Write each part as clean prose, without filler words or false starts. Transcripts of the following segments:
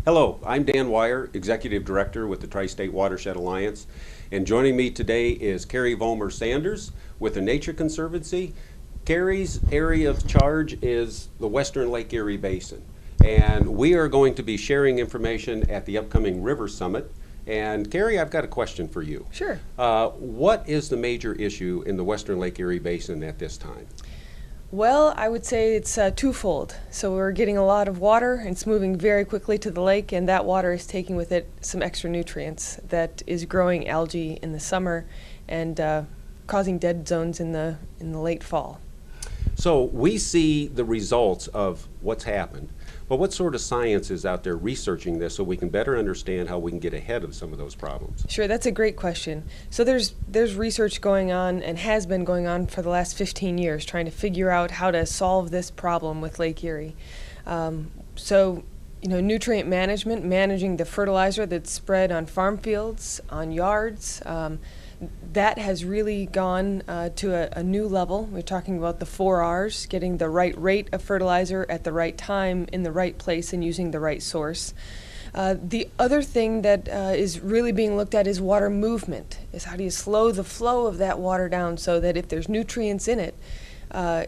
Hello, I'm Dan Wire, Executive Director with the Tri-State Watershed Alliance, and joining me today is Carrie Vollmer-Sanders with the Nature Conservancy. Carrie's area of charge is the Western Lake Erie Basin, and we are going to be sharing information at the upcoming River Summit. And Carrie, I've got a question for you. Sure. What is the major issue in the Western Lake Erie Basin at this time? Well, I would say it's twofold. So we're getting a lot of water, and it's moving very quickly to the lake, and that water is taking with it some extra nutrients that is growing algae in the summer and causing dead zones in the late fall. So we see the results of what's happened, but what sort of science is out there researching this so we can better understand how we can get ahead of some of those problems? Sure, that's a great question. So there's research going on and has been going on for the last 15 years trying to figure out how to solve this problem with Lake Erie. Nutrient management, managing the fertilizer that's spread on farm fields, on yards, that has really gone to a new level. We're talking about the 4 R's, getting the right rate of fertilizer at the right time, in the right place, and using the right source. The other thing that is really being looked at is water movement, is how do you slow the flow of that water down so that if there's nutrients in it,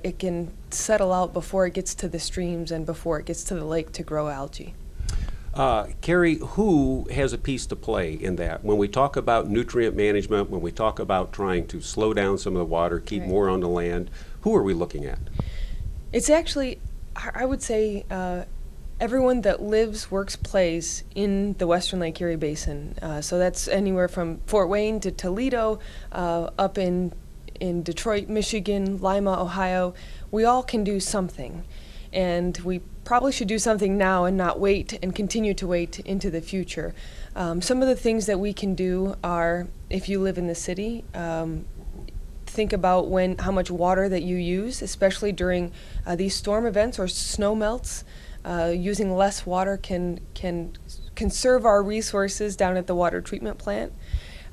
it can settle out before it gets to the streams and before it gets to the lake to grow algae. Carrie, who has a piece to play in that? When we talk about nutrient management, when we talk about trying to slow down some of the water, keep Right. more on the land, who are we looking at? It's actually, I would say, everyone that lives, works, plays in the Western Lake Erie Basin. So that's anywhere from Fort Wayne to Toledo, up in Detroit, Michigan, Lima, Ohio. We all can do something. And we probably should do something now and not wait and continue to wait into the future. Some of the things that we can do are, if you live in the city, think about how much water that you use, especially during these storm events or snow melts. Using less water can conserve our resources down at the water treatment plant.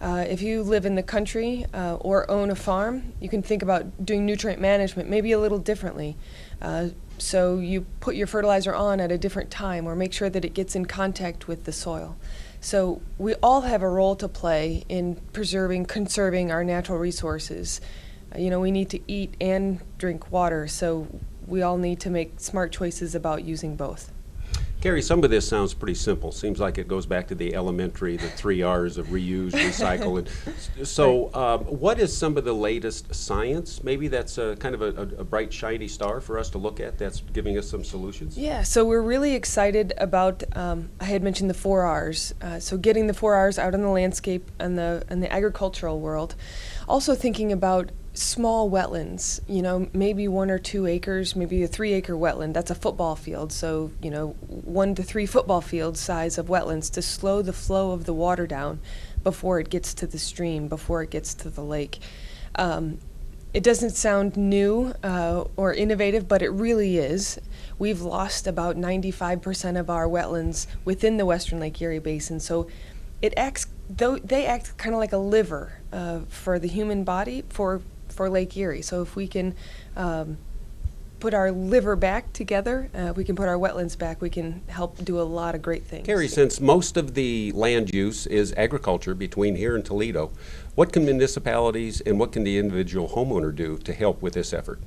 If you live in the country or own a farm, you can think about doing nutrient management maybe a little differently. So you put your fertilizer on at a different time or make sure that it gets in contact with the soil. So we all have a role to play in conserving our natural resources. We need to eat and drink water, so we all need to make smart choices about using both. Carrie, some of this sounds pretty simple. Seems like it goes back to the elementary, the 3 R's of reuse, recycle. And so what is some of the latest science? Maybe that's kind of a bright, shiny star for us to look at that's giving us some solutions? Yeah, so we're really excited about, I had mentioned the 4 R's. So getting the 4 R's out in the landscape and the agricultural world. Also thinking about small wetlands, maybe 1 or 2 acres, maybe a 3-acre wetland. That's a football field. So, 1 to 3 football field size of wetlands to slow the flow of the water down before it gets to the stream, before it gets to the lake. It doesn't sound new or innovative, but it really is. We've lost about 95% of our wetlands within the Western Lake Erie Basin. So they act kind of like a liver for the human body for Lake Erie. So if we can put our liver back together, we can put our wetlands back, we can help do a lot of great things. Carrie, since most of the land use is agriculture between here and Toledo, what can municipalities and what can the individual homeowner do to help with this effort?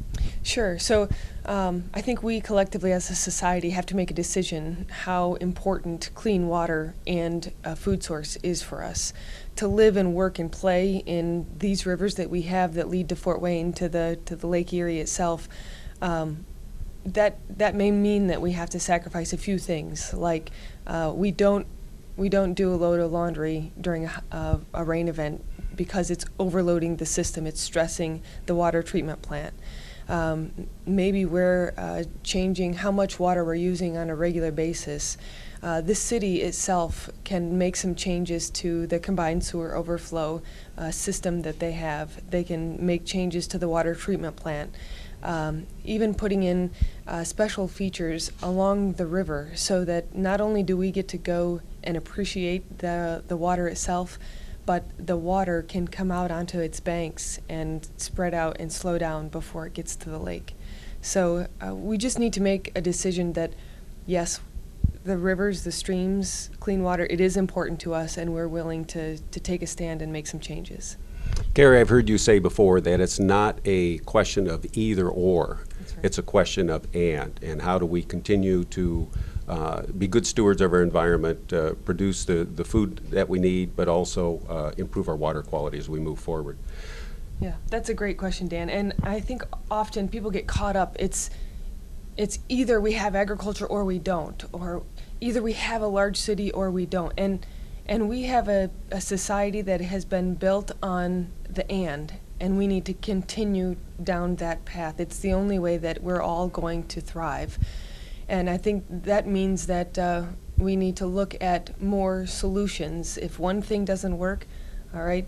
Sure. So I think we collectively as a society have to make a decision how important clean water and a food source is for us. To live and work and play in these rivers that we have that lead to Fort Wayne, to the Lake Erie itself, that may mean that we have to sacrifice a few things, like we don't do a load of laundry during a rain event because it's overloading the system, it's stressing the water treatment plant. Maybe we're changing how much water we're using on a regular basis. This city itself can make some changes to the combined sewer overflow system that they have. They can make changes to the water treatment plant. Even putting in special features along the river so that not only do we get to go and appreciate the water itself, but the water can come out onto its banks and spread out and slow down before it gets to the lake. So we just need to make a decision that, yes, the rivers, the streams, clean water, it is important to us, and we're willing to take a stand and make some changes. Carrie, I've heard you say before that it's not a question of either or. That's right. It's a question of and how do we continue to be good stewards of our environment, produce the food that we need, but also improve our water quality as we move forward. Yeah, that's a great question, Dan. And I think often people get caught up. It's either we have agriculture or we don't, or either we have a large city or we don't. And we have a society that has been built on the and we need to continue down that path. It's the only way that we're all going to thrive. And I think that means that we need to look at more solutions. If one thing doesn't work, all right,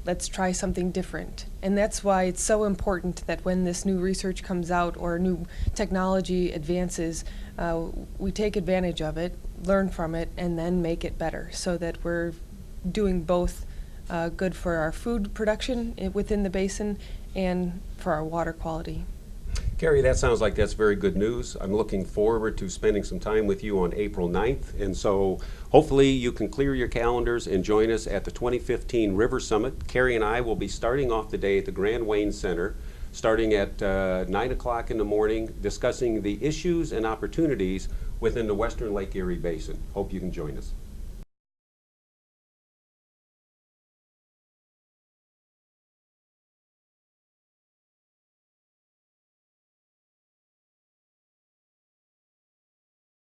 let's try something different. And that's why it's so important that when this new research comes out or new technology advances, we take advantage of it, learn from it, and then make it better so that we're doing both good for our food production within the basin and for our water quality. Carrie, that sounds like that's very good news. I'm looking forward to spending some time with you on April 9th. And so hopefully you can clear your calendars and join us at the 2015 River Summit. Carrie and I will be starting off the day at the Grand Wayne Center, starting at 9 o'clock in the morning, discussing the issues and opportunities within the Western Lake Erie Basin. Hope you can join us.